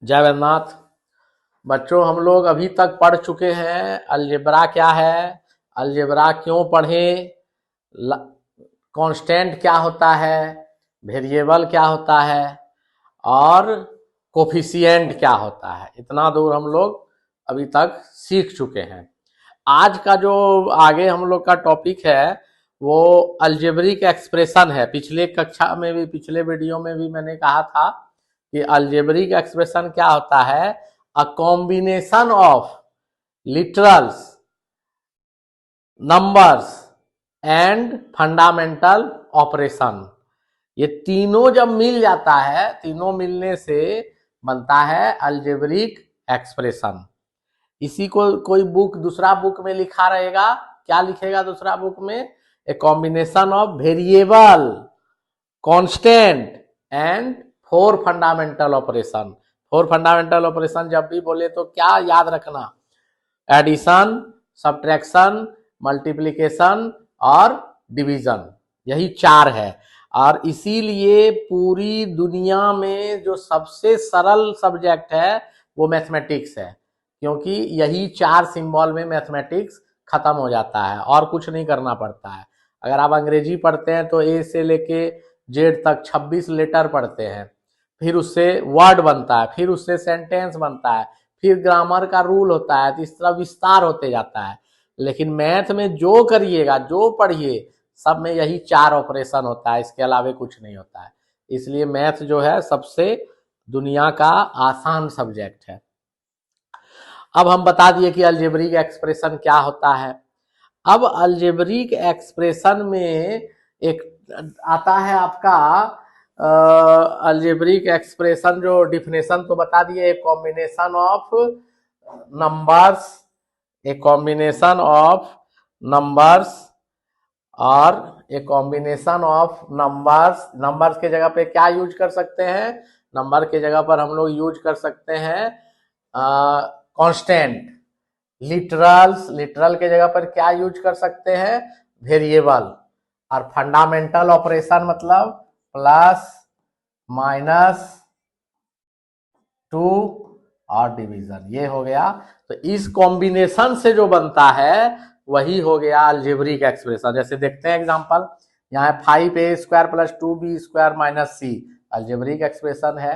जय वैद्यनाथ। बच्चों, हम लोग अभी तक पढ़ चुके हैं अलजेब्रा क्या है, अलजेब्रा क्यों पढ़ें, कांस्टेंट क्या होता है, वेरिएबल क्या होता है और कोफिशिएंट क्या होता है। इतना दूर हम लोग अभी तक सीख चुके हैं। आज का जो आगे हम लोग का टॉपिक है वो अलजेब्रिक एक्सप्रेशन है। पिछले कक्षा में भी, पिछले वीडियो में भी मैंने कहा था कि अलजेब्रिक एक्सप्रेशन क्या होता है, a combination of literals, numbers and fundamental operation. ये तीनों जब मिल जाता है, तीनों मिलने से बनता है अलजेब्रिक एक्सप्रेशन। इसी को कोई बुक, दूसरा बुक में लिखा रहेगा, क्या लिखेगा दूसरा बुक में, a combination of variable, constant and four fundamental operation. Four fundamental operation जब भी बोले तो क्या याद रखना, एडिशन, सब्ट्रैक्शन, मल्टीप्लिकेशन और डिवीजन, यही चार है। और इसीलिए पूरी दुनिया में जो सबसे सरल सब्जेक्ट है वो मैथमेटिक्स है, क्योंकि यही चार सिंबल में मैथमेटिक्स खत्म हो जाता है और कुछ नहीं करना पड़ता है। अगर आप अंग्रेजी पढ़ते हैं तो ए से लेके जेड तक 26 लेटर पढ़ते हैं, फिर उससे वर्ड बनता है, फिर उससे सेंटेंस बनता है, फिर ग्रामर का रूल होता है, तो इस तरह विस्तार होते जाता है। लेकिन मैथ में जो करिएगा, जो पढ़िए, सब में यही चार ऑपरेशन होता है, इसके अलावे कुछ नहीं होता है। इसलिए मैथ जो है सबसे दुनिया का आसान सब्जेक्ट है। अब हम बता दिए कि अलजेब्रिक एक्सप्रेशन क्या होता है। अब अलजेब्रिक एक्सप्रेशन में एक आता है आपका अलजेब्रिक एक्सप्रेशन, जो डिफिनेशन तो बता दिए, एक कॉम्बिनेशन ऑफ नंबर्स, एक कॉम्बिनेशन ऑफ नंबर्स और एक कॉम्बिनेशन ऑफ नंबर्स। नंबर्स के जगह पे क्या यूज कर सकते हैं, नंबर के जगह पर हम लोग यूज कर सकते हैं कांस्टेंट। लिटरल्स, लिटरल के जगह पर क्या यूज कर सकते हैं, वेरिएबल। और फंडामेंटल ऑपरेशन मतलब प्लस, माइनस, टू और डिवीजन, ये हो गया। तो इस कॉम्बिनेशन से जो बनता है वही हो गया अलजेब्रिक एक्सप्रेशन। जैसे देखते हैं एग्जांपल, यहाँ है 5a² + 2b² - c, algebraic expression है।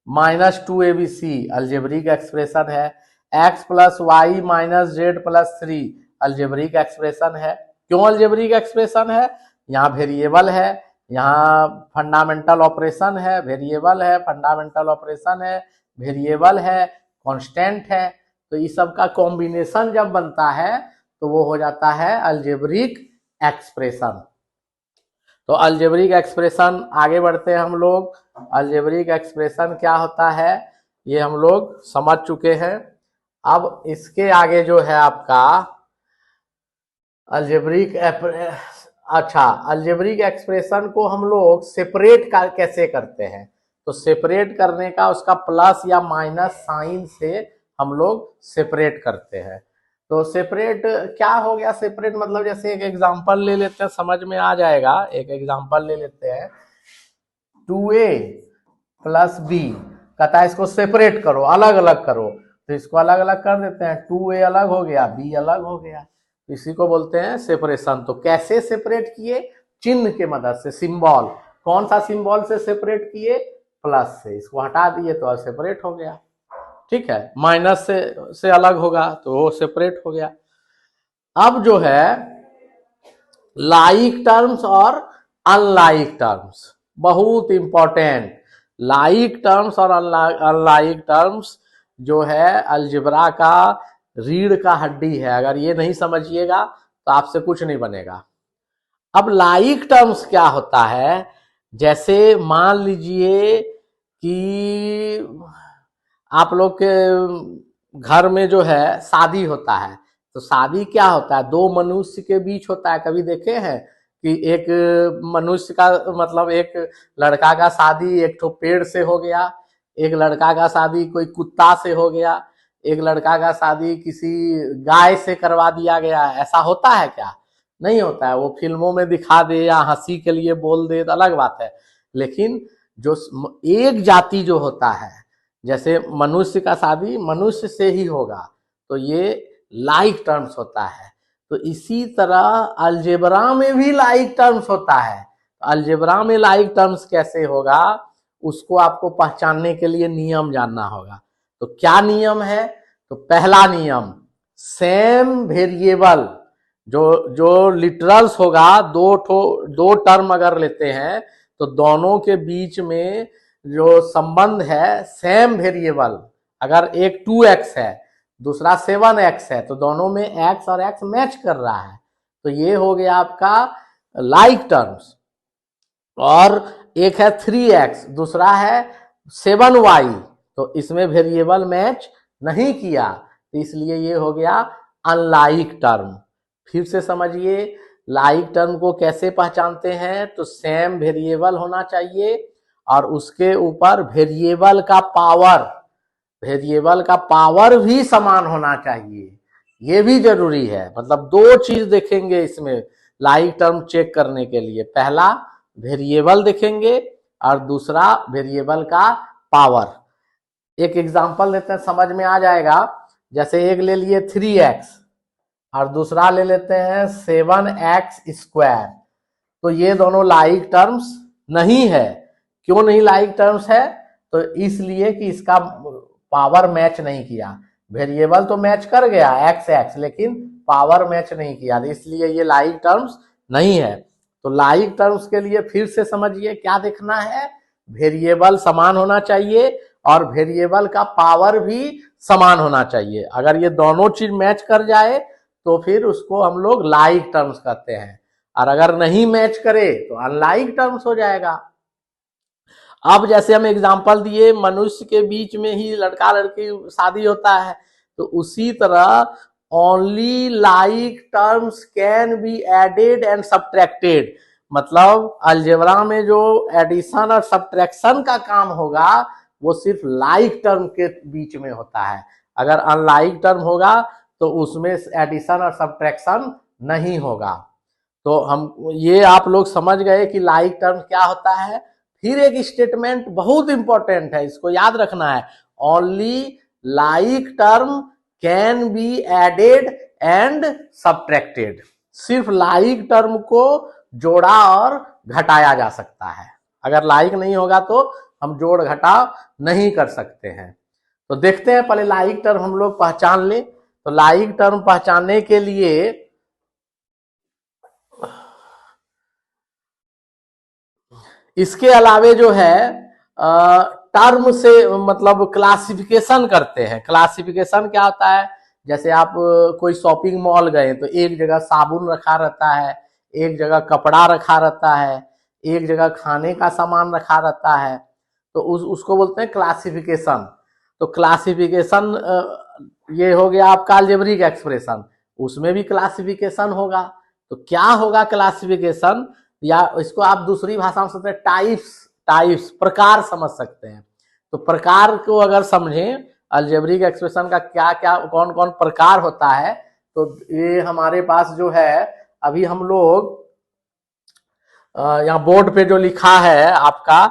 -2abc अलजेब्रिक एक्सप्रेशन है। x + y - z + 3 algebraic expression है। क्यों अलजेब्रिक एक्सप्रेशन है, यहाँ वेरिएबल है, यहाँ फंडामेंटल ऑपरेशन है, वेरिएबल है, फंडामेंटल ऑपरेशन है, वेरिएबल है, कांस्टेंट है। तो इस सब का कॉम्बिनेशन जब बनता है तो वो हो जाता है अलजेब्रिक एक्सप्रेशन। तो अलजेब्रिक एक्सप्रेशन, आगे बढ़ते हैं हम लोग। अलजेब्रिक एक्सप्रेशन क्या होता है ये हम लोग समझ चुके हैं। अब इसके आगे जो है आपका अलजेब्रिक, अच्छा, अलजेब्रिक एक्सप्रेशन को हम लोग सेपरेट कैसे करते हैं, तो सेपरेट करने का उसका प्लस या माइनस साइन से हम लोग सेपरेट करते हैं। तो सेपरेट क्या हो गया, सेपरेट मतलब जैसे एक एग्जांपल ले लेते हैं, समझ में आ जाएगा। एक एग्जांपल ले लेते हैं, 2a + b, कहता है इसको सेपरेट करो, अलग अलग करो। तो इसको अलग अलग कर देते हैं, 2a अलग हो गया, b अलग हो गया, इसी को बोलते हैं सेपरेशन। तो कैसे सेपरेट किए, चिन्ह के मदद से, सिंबल। कौन सा सिंबल से सेपरेट किए, प्लस से। इसको हटा दिए तो सेपरेट हो गया, ठीक है। माइनस से अलग होगा तो वो सेपरेट हो गया। अब जो है लाइक टर्म्स और अनलाइक टर्म्स, बहुत इंपॉर्टेंट। लाइक टर्म्स और अनलाइक टर्म्स जो है अलजेब्रा का रीढ़ का हड्डी है। अगर ये नहीं समझिएगा तो आपसे कुछ नहीं बनेगा। अब लाइक टर्म्स क्या होता है, जैसे मान लीजिए कि आप लोग के घर में जो है शादी होता है, तो शादी क्या होता है, दो मनुष्य के बीच होता है। कभी देखे हैं कि एक मनुष्य का, मतलब एक लड़का का शादी एक ठो पेड़ से हो गया, एक लड़का का शादी कोई कुत्ता से हो गया, एक लड़का का शादी किसी गाय से करवा दिया गया। ऐसा होता है क्या, नहीं होता है। वो फिल्मों में दिखा दे या हंसी के लिए बोल दे तो अलग बात है, लेकिन जो एक जाति जो होता है, जैसे मनुष्य का शादी मनुष्य से ही होगा, तो ये लाइक टर्म्स होता है। तो इसी तरह अलजेब्रा में भी लाइक टर्म्स होता है। अलजेब्रा में लाइक टर्म्स कैसे होगा, उसको आपको पहचानने के लिए नियम जानना होगा। तो क्या नियम है? तो पहला नियम, सेम वेरिएबल, जो लिटरल्स होगा, दो टर्म अगर लेते हैं तो दोनों के बीच में जो संबंध है सेम वेरिएबल, अगर एक 2x है दूसरा 7x है तो दोनों में x और x मैच कर रहा है, तो ये हो गया आपका लाइक टर्म्स। और एक है 3x दूसरा है 7y, तो इसमें वेरिएबल मैच नहीं किया, तो इसलिए ये हो गया अनलाइक टर्म। फिर से समझिए लाइक टर्म को कैसे पहचानते हैं, तो सेम वेरिएबल होना चाहिए और उसके ऊपर वेरिएबल का पावर भी समान होना चाहिए, ये भी जरूरी है। मतलब दो चीज देखेंगे इसमें लाइक टर्म चेक करने के लिए, पहला वेरिएबल देखेंगे और दूसरा वेरिएबल का पावर। एक एग्जांपल लेते हैं, समझ में आ जाएगा। जैसे एक ले लिए 3x और दूसरा ले लेते हैं 7x², तो ये दोनों लाइक टर्म्स नहीं है। क्यों नहीं लाइक टर्म्स है? तो इसलिए कि इसका पावर मैच नहीं किया। वेरिएबल तो मैच कर गया x, लेकिन पावर मैच नहीं किया, इसलिए ये लाइक टर्म्स नहीं है। तो लाइक टर्म्स के लिए फिर से समझिए क्या देखना है, वेरिएबल समान होना चाहिए और वेरिएबल का पावर भी समान होना चाहिए। अगर ये दोनों चीज मैच कर जाए तो फिर उसको हम लोग लाइक टर्म्स कहते हैं, और अगर नहीं मैच करे तो अनलाइक टर्म्स हो जाएगा। अब जैसे हम एग्जांपल दिए मनुष्य के बीच में ही लड़का लड़की शादी होता है, तो उसी तरह only like terms can be added and subtracted. मतलब अलजेब्रा में जो एडिशन और सब्ट्रैक्शन का काम होगा वो सिर्फ लाइक टर्म के बीच में होता है। अगर अनलाइक टर्म होगा तो उसमें एडिशन और सब्ट्रैक्शन नहीं होगा। तो हम ये आप लोग समझ गए कि लाइक टर्म क्या होता है। फिर एक स्टेटमेंट बहुत इंपॉर्टेंट है, इसको याद रखना है, only like term can be added and subtracted. सिर्फ लाइक टर्म को जोड़ा और घटाया जा सकता है, अगर लाइक नहीं होगा तो हम जोड़ घटाव नहीं कर सकते हैं। तो देखते हैं, पहले लाइक टर्म हम लोग पहचान ले। तो लाइक टर्म पहचानने के लिए इसके अलावे जो है टर्म से मतलब क्लासिफिकेशन करते हैं। क्लासिफिकेशन क्या होता है, जैसे आप कोई शॉपिंग मॉल गए तो एक जगह साबुन रखा रहता है, एक जगह कपड़ा रखा रहता है, एक जगह खाने का सामान रखा रहता है, तो उसको बोलते हैं क्लासिफिकेशन। तो क्लासिफिकेशन ये हो गया आपका अलजेब्रिक एक्सप्रेशन, उसमें भी क्लासिफिकेशन होगा। तो क्या होगा क्लासिफिकेशन, या इसको आप दूसरी भाषा में समझते हैं टाइप्स प्रकार समझ सकते हैं। तो प्रकार को अगर समझें अलजेब्रिक एक्सप्रेशन का क्या क्या कौन कौन प्रकार होता है, तो ये हमारे पास जो है अभी हम लोग यहाँ बोर्ड पे जो लिखा है आपका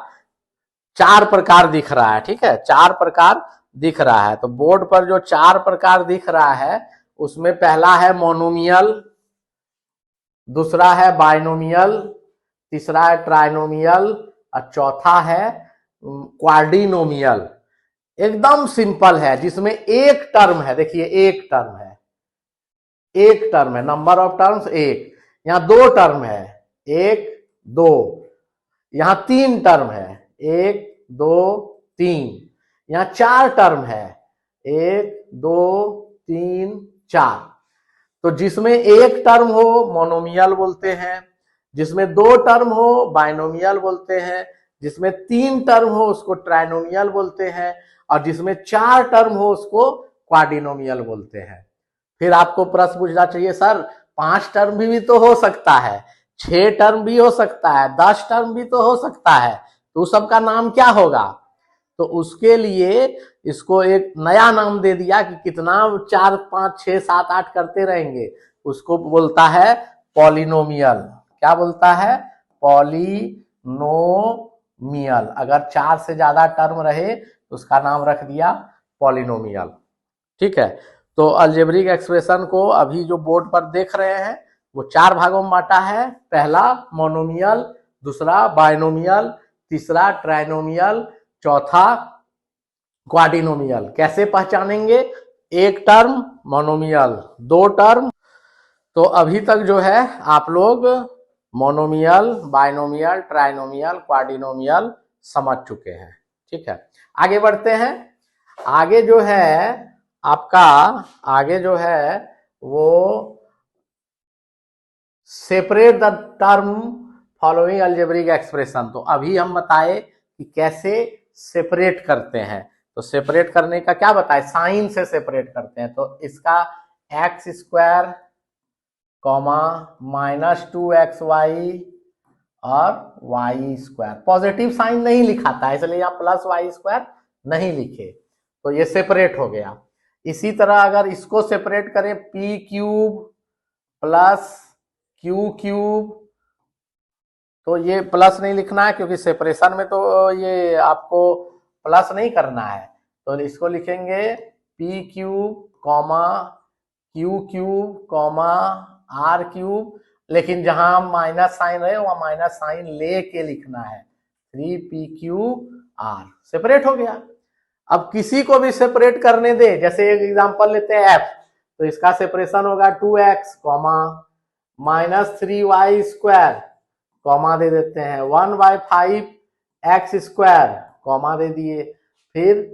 4 प्रकार दिख रहा है, ठीक है, 4 प्रकार दिख रहा है। तो बोर्ड पर जो 4 प्रकार दिख रहा है उसमें पहला है मोनोमियल, दूसरा है बाइनोमियल, तीसरा है ट्राइनोमियल और चौथा है क्वाड्रिनोमियल। एकदम सिंपल है, जिसमें एक टर्म है, देखिए एक टर्म है, नंबर ऑफ टर्म्स एक। यहाँ 2 टर्म है, 1 2, यहाँ 3 टर्म है, 1 2 3, यहाँ 4 टर्म है, 1 2 3 4। तो जिसमें एक टर्म हो मोनोमियल बोलते हैं, जिसमें 2 टर्म हो बाइनोमियल बोलते हैं, जिसमें 3 टर्म हो उसको ट्राइनोमियल बोलते हैं, और जिसमें 4 टर्म हो उसको क्वाड्रिनोमियल बोलते हैं। फिर आपको प्रश्न पूछना चाहिए, सर 5 टर्म भी तो हो सकता है, 6 टर्म भी हो सकता है, 10 टर्म भी तो हो सकता है, तो उस सबका नाम क्या होगा? तो उसके लिए इसको एक नया नाम दे दिया कि कितना 4 5 6 7 8 करते रहेंगे, उसको बोलता है पॉलिनोमियल। क्या बोलता है? पॉलिनोमियल। पॉलिनोमियल। अगर 4 से ज्यादा टर्म रहे तो उसका नाम रख दिया पॉलिनोमियल। ठीक है, तो अलजेब्रिक एक्सप्रेशन को अभी जो बोर्ड पर देख रहे हैं वो 4 भागों में बांटा है। पहला मोनोमियल, दूसरा बाइनोमियल, तीसरा ट्राइनोमियल, चौथा क्वाड्रिनोमियल। कैसे पहचानेंगे? एक टर्म मोनोमियल, 2 टर्म। तो अभी तक जो है आप लोग मोनोमियल, बाइनोमियल, ट्राइनोमियल, क्वाड्रिनोमियल समझ चुके हैं। ठीक है, आगे बढ़ते हैं। आगे जो है आपका, आगे जो है वो separate the term following algebraic expression. तो अभी हम बताए कि कैसे सेपरेट करते हैं। तो सेपरेट करने का क्या बताए? साइन से सेपरेट करते हैं। तो इसका एक्स स्क्वायर कॉमा -2xy और वाई स्क्वायर, पॉजिटिव साइन नहीं लिखा था इसलिए यहाँ प्लस वाई स्क्वायर नहीं लिखे, तो ये सेपरेट हो गया। इसी तरह अगर इसको सेपरेट करें, P cube plus Q cube, तो ये प्लस नहीं लिखना है क्योंकि सेपरेशन में तो ये आपको प्लस नहीं करना है। तो इसको लिखेंगे p cube comma q cube comma r cube, लेकिन जहां माइनस साइन रहे वहां माइनस साइन लेके लिखना है, 3p3r। सेपरेट हो गया। अब किसी को भी सेपरेट करने दे, जैसे एक एग्जांपल लेते हैं f, तो इसका सेपरेशन होगा 2x comma -3y square comma दे देते हैं 1/5x स्क्वायर कॉमा दे दिए। फिर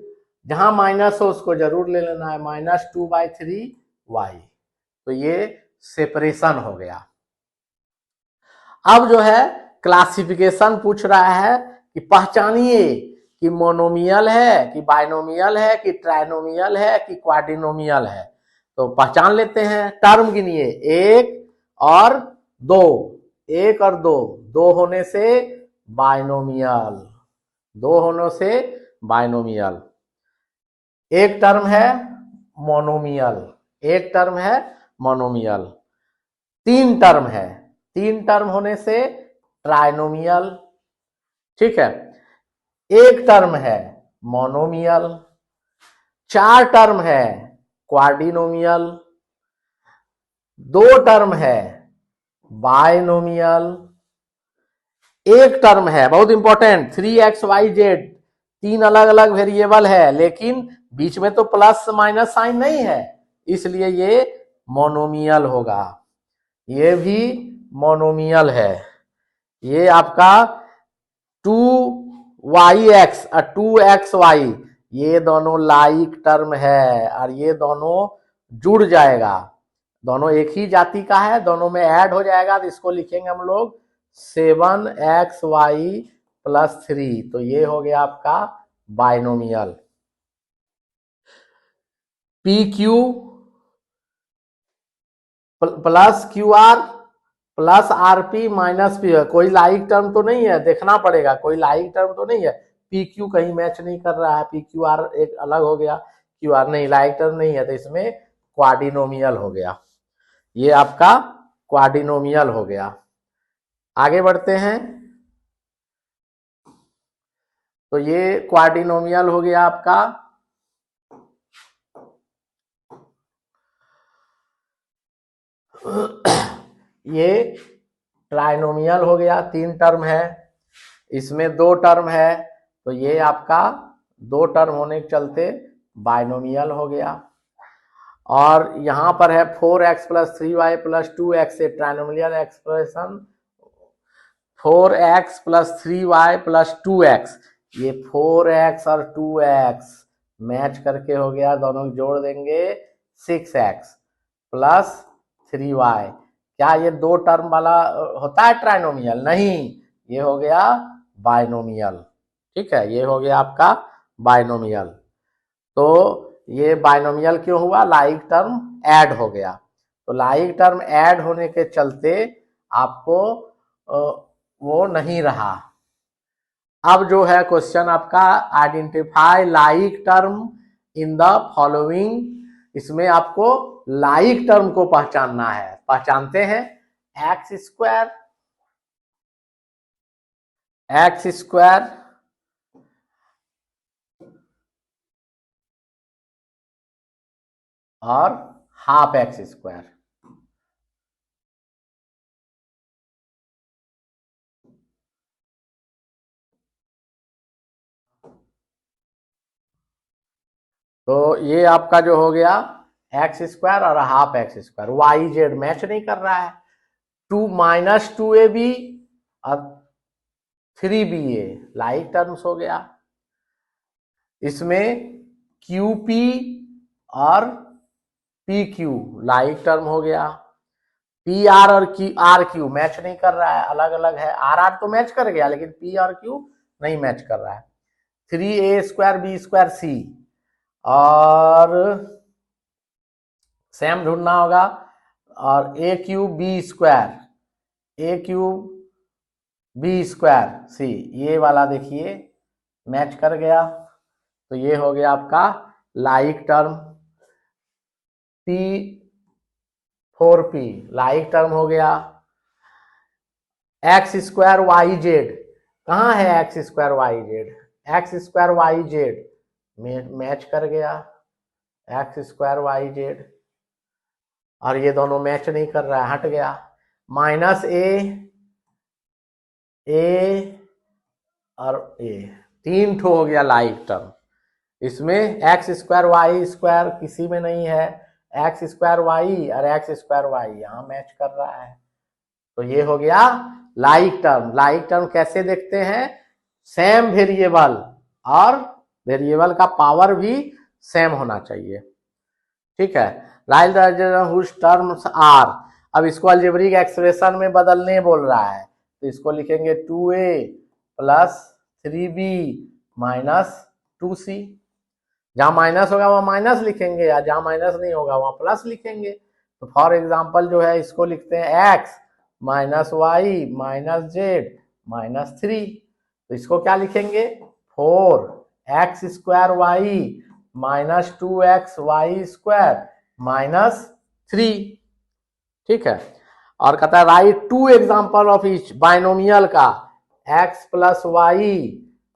जहां माइनस हो उसको जरूर ले लेना है, -2/3y। तो ये सेपरेशन हो गया। अब जो है क्लासिफिकेशन पूछ रहा है कि पहचानिए कि मोनोमियल है कि बाइनोमियल है कि ट्राइनोमियल है कि क्वाड्रिनोमियल है। तो पहचान लेते हैं, टर्म गिनिए, 1 और 2, 1 और 2, 2 होने से बाइनोमियल, 2 होने से बाइनोमियल। एक टर्म है मोनोमियल, एक टर्म है मोनोमियल। 3 टर्म है, 3 टर्म होने से ट्राइनोमियल। ठीक है, एक टर्म है मोनोमियल, 4 टर्म है क्वाड्रिनोमियल, 2 टर्म है बाइनोमियल, एक टर्म है, बहुत इंपॉर्टेंट, 3xyz, 3 अलग अलग वेरिएबल है लेकिन बीच में तो प्लस माइनस साइन नहीं है, इसलिए ये मोनोमियल होगा। ये भी मोनोमियल है। ये आपका 2yx और 2xy, ये दोनों लाइक टर्म है और ये दोनों जुड़ जाएगा, दोनों एक ही जाति का है, दोनों में ऐड हो जाएगा। तो इसको लिखेंगे हम लोग 7xy + 3। तो ये हो गया आपका binomial. P Q plus Q R plus R P minus P, कोई लाइक टर्म तो नहीं है, देखना पड़ेगा, कोई लाइक टर्म तो नहीं है। पी क्यू कहीं मैच नहीं कर रहा है, पी क्यू आर एक अलग हो गया, क्यू आर नहीं, लाइक टर्म नहीं है, तो इसमें क्वाड्रिनोमियल हो गया। ये आपका क्वाड्रिनोमियल हो गया। आगे बढ़ते हैं। तो ये क्वाड्रिनोमियल हो गया आपका। ये ट्राइनोमियल हो गया, 3 टर्म है, इसमें 2 टर्म है, तो ये आपका 2 टर्म होने के चलते बाइनोमियल हो गया। और यहां पर है 4x + 3y + 2x, ये trinomial expression, 4x + 3y + 2x, ये 4x और 2x मैच करके हो गया, दोनों जोड़ देंगे 6x + 3y। क्या ये 2 टर्म वाला होता है ट्राइनोमियल? नहीं, ये हो गया बाइनोमियल। ठीक है, ये हो गया आपका बाइनोमियल। तो ये बाइनोमियल क्यों हुआ? लाइक टर्म ऐड हो गया। तो लाइक टर्म ऐड होने के चलते आपको वो नहीं रहा। अब जो है क्वेश्चन आपका, identify like term in the following, इसमें आपको लाइक टर्म को पहचानना है। पहचानते हैं, x² एक्स स्क्वायर और हाफ एक्स स्क्वायर। तो ये आपका जो हो गया एक्स स्क्वायर और half x square, y z match नहीं कर रहा है। 2 - 2ab और 3ba लाइक टर्म्स हो गया। इसमें QP और PQ लाइक टर्म हो गया। PR और RQ मैच नहीं कर रहा है, अलग अलग है। RR तो मैच कर गया लेकिन P और Q नहीं मैच कर रहा है। 3a² B²C और सेम ढूंढना होगा। और AQ B²C ये वाला देखिए मैच कर गया। तो ये हो गया आपका like term. P4P like term हो गया। x²YZ कहाँ है x²YZ? x²YZ मैच कर गया x²YZ, और ये दोनों मैच नहीं कर रहा है, हट गया। -a और a 3 ठो हो गया लाइक टर्म। इसमें x²Y² किसी में नहीं है, x²Y और x²Y यहाँ मैच कर रहा है। तो ये हो गया लाइक टर्म। लाइक टर्म कैसे देखते हैं? सेम वेरिएबल और वेरिएबल का पावर भी सेम होना चाहिए, ठीक है। Right whose terms are. अब इसको अलजेब्रिक एक्सप्रेशन में बदलने बोल रहा है, तो इसको लिखेंगे 2a + 3b - 2c। जहां माइनस होगा वहां माइनस लिखेंगे, या जहां माइनस नहीं होगा वहां प्लस लिखेंगे। तो फॉर एग्जांपल जो है इसको लिखते हैं x - y - z - 3। तो इसको क्या लिखेंगे? 4x² y - 2xy² - 3, ठीक है। और कहता है right 2 example of each binomial का, x + y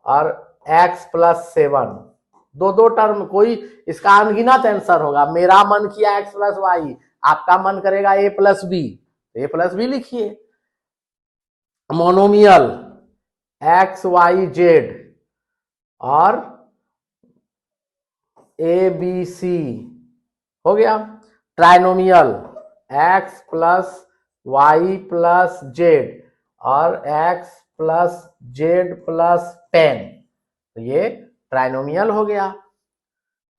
और x + 7। दो टर्म, कोई इसका अनगिनत आंसर होगा। मेरा मन किया x + y, आपका मन करेगा a + b, a + b लिखिए। मोनोमियल x y z और a b c हो गया। ट्राइनोमियल x + y + z और x + z + 10, तो ये ट्राइनोमियल हो गया।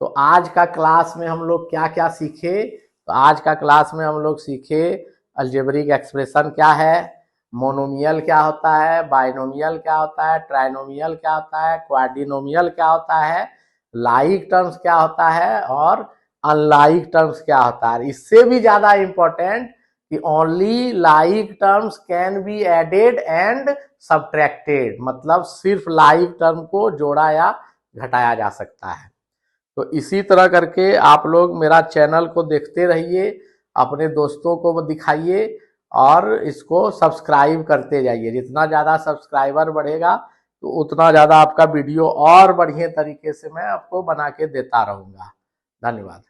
तो आज का क्लास में हम लोग क्या क्या सीखे? तो आज का क्लास में हम लोग सीखे अलजेब्रिक एक्सप्रेशन क्या है, मोनोमियल क्या होता है, बाइनोमियल क्या होता है, ट्राइनोमियल क्या होता है, क्वाड्रिनोमियल क्या होता है, लाइक टर्म्स क्या होता है और अनलाइक टर्म्स क्या होता है। इससे भी ज्यादा इंपॉर्टेंट कि only like terms can be added and subtracted, मतलब सिर्फ लाइक टर्म को जोड़ा या घटाया जा सकता है। तो इसी तरह करके आप लोग मेरा चैनल को देखते रहिए, अपने दोस्तों को दिखाइए और इसको सब्सक्राइब करते जाइए। जितना ज़्यादा सब्सक्राइबर बढ़ेगा तो उतना ज़्यादा आपका वीडियो और बढ़िया तरीके से मैं आपको बना के देता रहूँगा। धन्यवाद।